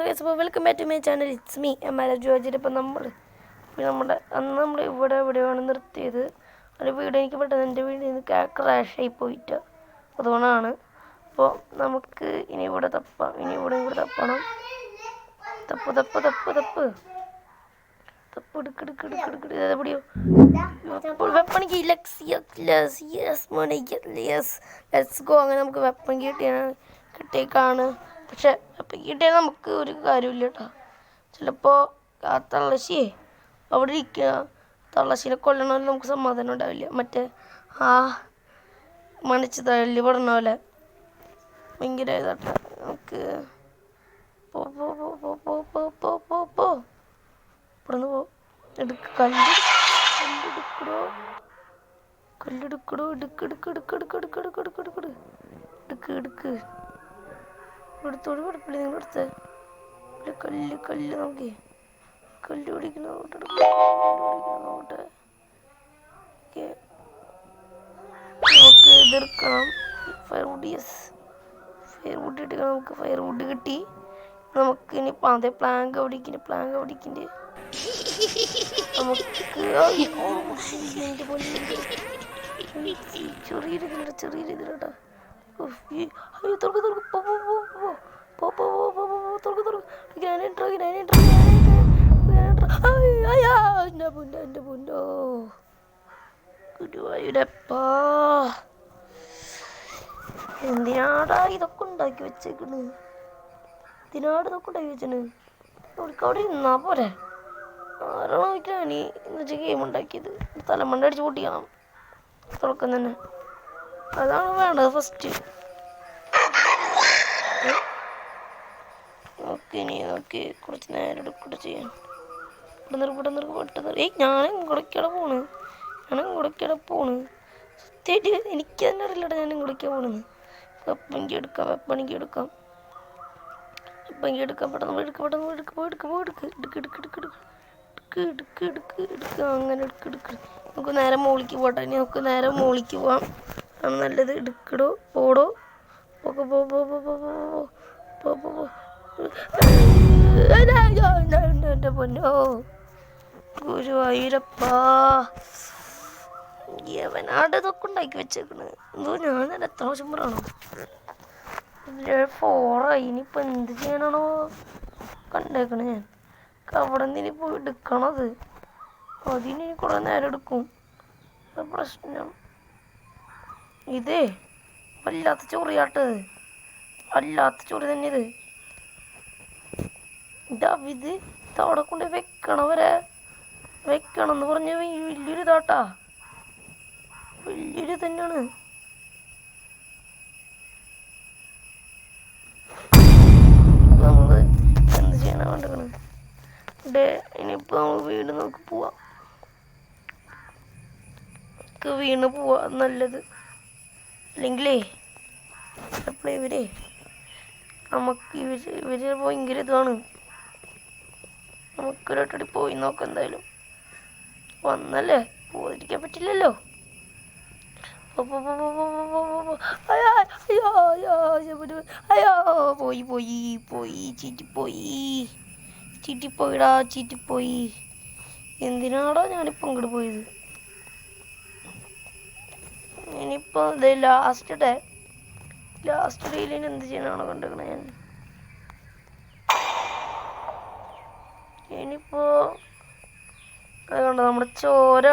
So guys അപ്പോൾ welcome back to my channel. It's me MR George. ഇപ്പം അന്ന് നമ്മൾ എവിടെയാണ് നിർത്തിയത്. ഒരു വീട് എനിക്ക് പെട്ടെന്ന് എൻ്റെ വീടിൽ നിന്ന് ക്രാഷായി പോയിട്ട്, അതുകൊണ്ടാണ്. അപ്പോൾ നമുക്ക് ഇനി ഇവിടെ തപ്പാം, ഇനി ഇവിടെ തപ്പണം. തപ്പ് എവിടെയോ വെപ്പണിക്ക് ലെറ്റ്സ് ഗോ. അങ്ങനെ നമുക്ക് വെപ്പൺ കിട്ടിയേക്കാണ്. പക്ഷെ വെപ്പൺ കിട്ടിയാൽ നമുക്ക് ഒരു കാര്യമില്ല കേട്ടോ. ചിലപ്പോൾ ആ തള്ളശ്ശിയെ അവിടെ ഇരിക്കുക, തള്ളശ്ശീനെ കൊല്ലണമെങ്കിൽ നമുക്ക് സമാധാനം ഉണ്ടാവില്ല. മറ്റേ ആ മണിച്ച് തള്ളി പറഞ്ഞ പോലെ ഭയങ്കര ഇതാട്ടെ. നമുക്ക് ഇവിടുന്ന് കല്ലെടുക്കടോ എടുത്തോട് കുഴപ്പമില്ല. നിങ്ങളെടുത്ത് കല്ല് നോക്കി കല്ല് പിടിക്കണോട്ടെ. നമുക്ക് എതിർക്കണം. ഫയർവുഡ് കിട്ടണം. നമുക്ക് ഫയർവുഡ് കിട്ടി. നമുക്ക് ഇനി അതേ പ്ലാങ്ക് പിടിക്കണ്ട്. നമുക്ക് ചെറിയൊരിതിലട്ടാ. ഗുരുവായൂരപ്പാ, എന്തിനാടാ ഇതൊക്കെ ഉണ്ടാക്കി വെച്ചേക്കണ്? അവിടെ ഇന്നാ പോരെ. ആരാണോ നോക്കിയാൽ എന്നുവെച്ചാൽ ഗെയിം ഉണ്ടാക്കിയത് തലമണ്ട അടിച്ച് പൊട്ടിക്കണം തുറക്കം തന്നെ. അതാണ് വേണ്ടത് ഫസ്റ്റ്. ഓക്കെ കുറച്ച് നേരം എടുക്കൂടെ ചെയ്യാൻ. പെട്ടെന്ന് ഞാനും കൂടെക്കാടെ പോണ്. സത്യമായിട്ട് എനിക്ക് തന്നെ അറിയില്ലടാ ഞാനും കൂടെക്കാ പോണെന്ന്. വെപ്പണിക്ക് എടുക്കാം. പെട്ടെന്ന് അങ്ങനെ എടുക്ക്. നമുക്ക് നേരെ മോളിക്ക് പോട്ടെ. ഇനി നമുക്ക് നേരെ മോളിക്ക് പോവാം, ആണ് നല്ലത്. എടുക്കടോ പോടോ എൻ്റെ പൊന്നോ ഗുരുവായൂരപ്പാ. യവനാട് ഇതൊക്കെ ഉണ്ടാക്കി വെച്ചേക്കണ്. എന്തോ ഞാൻ എത്ര പ്രാവശ്യം പറയണോ? 4 ഇനിയിപ്പോൾ എന്ത് ചെയ്യാനാണോ കണ്ടേക്കണേ. ഞാൻ അവിടെ നിന്ന് ഇനി പോയി എടുക്കണത്. അതിന് കുറേ നേരം എടുക്കും. പ്രശ്നം ഇതേ വല്ലാത്ത ചൊറിയാട്ട്, വല്ലാത്ത ചൊറി തന്നെ ഇത്. ഇത് അവിടെ കൊണ്ട് വെക്കണം എന്ന് പറഞ്ഞ വലിയൊരു ഇതാട്ടാ, വലിയൊരു തന്നെയാണ്. നമ്മൾ എന്ത് ചെയ്യാനാ വേണ്ടത്? ഇനിയിപ്പോൾ നമ്മൾ വീട് നോക്കി പോവാം. വീണ് പോവാ നല്ലത്. അല്ലെങ്കിലേ എപ്പോഴും നമുക്ക് ഇവര് ഭയങ്കര ഇതാണ്. നമുക്കൊരൊട്ടടി പോയി നോക്കാം. എന്തായാലും വന്നല്ലേ, പോയിരിക്കാൻ പറ്റില്ലല്ലോ. പോയി ചീറ്റിപ്പോയി. എന്തിനാടോ ഞാനിപ്പോൾ ഇങ്ങോട്ട് പോയത്? ഇനിയിപ്പോൾ ഇത് ലാസ്റ്റ് ഡേയിൽ എന്ത് ചെയ്യാനാണോ കണ്ടേക്കണേ ഞാൻ. ഇനിയിപ്പോൾ അതുകൊണ്ട് നമ്മുടെ ചോര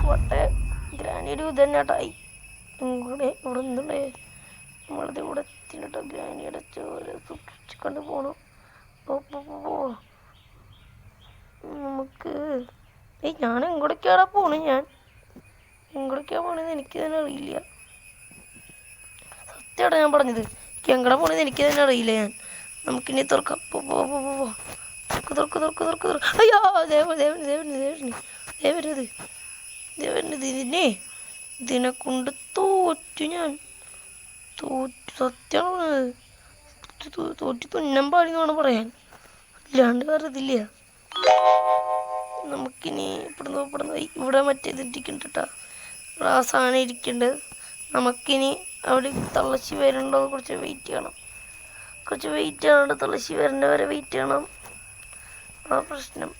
വട്ടെ ഗ്രാനിയുടെ ഇത് തന്നെ കേട്ടായി. ഇവിടെ എന്തുണ്ടേ നമ്മളത് ഇവിടെ എത്തിട്ടോ. ഗ്രാനിയുടെ ചോര സൂക്ഷിച്ചുകൊണ്ട് പോകണം. നമുക്ക് ഞാൻ എങ്ങോട്ടേക്കാണ് പോണെന്ന് എനിക്ക് തന്നെ അറിയില്ല. സത്യമായിട്ടാ ഞാൻ പറഞ്ഞത്, എനിക്ക് എങ്ങടെ പോണെന്ന് എനിക്ക് തന്നെ അറിയില്ല. നമുക്കിനി തുറക്കാം. തുറക്ക്. അയ്യോ ഇതിനെ കൊണ്ട് തോറ്റു. സത്യമാണ് തോറ്റു തുന്നം പാടിന്നാണ് പറയാൻ, അല്ലാണ്ട് വേറെ ഇതില്ല. നമുക്കിനി ഇവിടുന്ന് ഇവിടെ മറ്റേതിരിക്കണ്ട കേട്ടോ. ഇവിടെ ആ സാധനം ഇരിക്കേണ്ടത്. നമുക്കിനി അവിടെ തള്ളശ്ശി വരുന്നുണ്ടോ കുറച്ച് വെയിറ്റ് ചെയ്യണം. കുറച്ച് വെയിറ്റ് ചെയ്യണം, തുളസി വരുന്ന വരെ വെയിറ്റ് ചെയ്യണം. ആ പ്രശ്നം.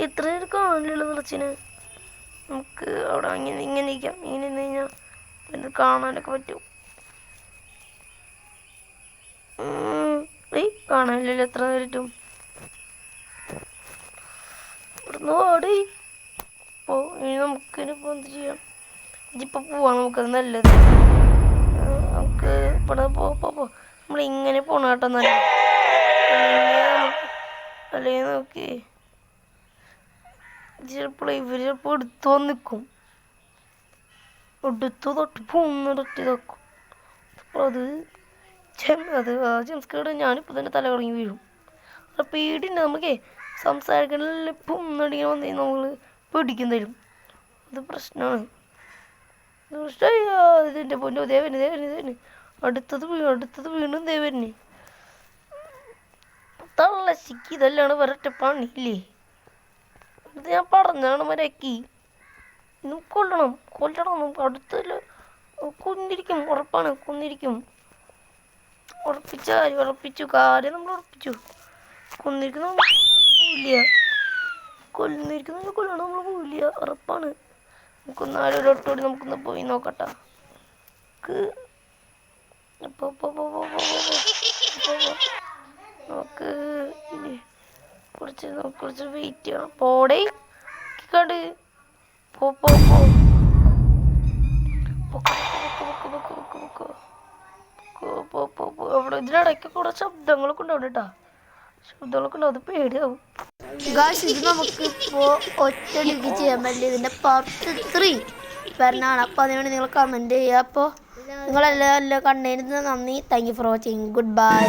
ഇത്ര നേരം കാണില്ലല്ലോ തുളച്ചിന്. നമുക്ക് അവിടെ ഇങ്ങനെ ഇരിക്കാം. ഇങ്ങനെ നിന്ന് കഴിഞ്ഞാൽ പിന്നെ കാണാനൊക്കെ പറ്റും. കാണാനില്ലല്ലോ എത്ര നേരിട്ടും. ഇവിടുന്ന് ഓടി പോ. ഇനി നമുക്കിനിപ്പോൾ എന്ത് ചെയ്യാം? ഇതിപ്പോൾ പോവാം, നമുക്കത് നല്ലത്. നമുക്ക് ഇവിടെ നമ്മളിങ്ങനെ പോകണം കേട്ടോ. നല്ലത്. അല്ലെങ്കിൽ നോക്കി ചിലപ്പോൾ ഇവർ ചിലപ്പോൾ എടുത്തു വന്ന് നിൽക്കും. എടുത്തു തൊട്ട് പൊന്നിടത്തി വെക്കും. അപ്പോൾ അത് ജംസ്കേഡ് ഞാനിപ്പോൾ തന്നെ തല കറങ്ങി വീഴും. അവിടെ പേടിയുണ്ട് നമുക്കേ. സംസാരിക്കണമെങ്കിൽ പൊന്നടിക്കാൻ വന്നു നമ്മൾ പിടിക്കും തരും. അത് പ്രശ്നമാണ്. ഇതിൻ്റെ പൊന്നോ ദേവന് അടുത്തത് വീണ്ടും ദേവന്. തള്ളശിക്ക് ഇതെല്ലാം വരട്ടെ പണിയില്ലേ. ഇത് ഞാൻ പറഞ്ഞാണ് മരക്കി. ഇന്നും കൊല്ലണം നമുക്ക് അടുത്തല്ല. കൊന്നിരിക്കും, ഉറപ്പാണ് കൊന്നിരിക്കും. ഉറപ്പിച്ചു കാര്യം നമ്മൾ ഉറപ്പിച്ചു. കൊന്നിരിക്കുന്ന പോവില്ല, കൊല്ലണം നമ്മൾ പോവില്ല, ഉറപ്പാണ്. നമുക്കൊന്നാലും ഒരൊട്ടോടി നമുക്കൊന്ന് പോയി നോക്കട്ടെ. നമുക്ക് കുറച്ച് വെയിറ്റ് ചെയ്യണം. പോടേ കണ്ട് അവിടെ ഇതിനിടയ്ക്ക് കൂടെ ശബ്ദങ്ങളൊക്കെ ഉണ്ടാവും കേട്ടാ. ശബ്ദങ്ങളൊക്കെ ഉണ്ടാവും, അത് പേടിയാവും. ഗായ്സ്, ഇത് നമുക്ക് ഇപ്പോൾ ഒറ്റയടിക്ക് ചെയ്യാൻ പറ്റില്ല. ഇതിൻ്റെ പാർട്ട് 3 വരണതാണ്. അപ്പോൾ അതിനുവേണ്ടി നിങ്ങൾ കമൻറ്റ് ചെയ്യുക. അപ്പോൾ നിങ്ങളെല്ലാം കണ്ടതിന് നന്ദി. Thank you for watching. Good bye.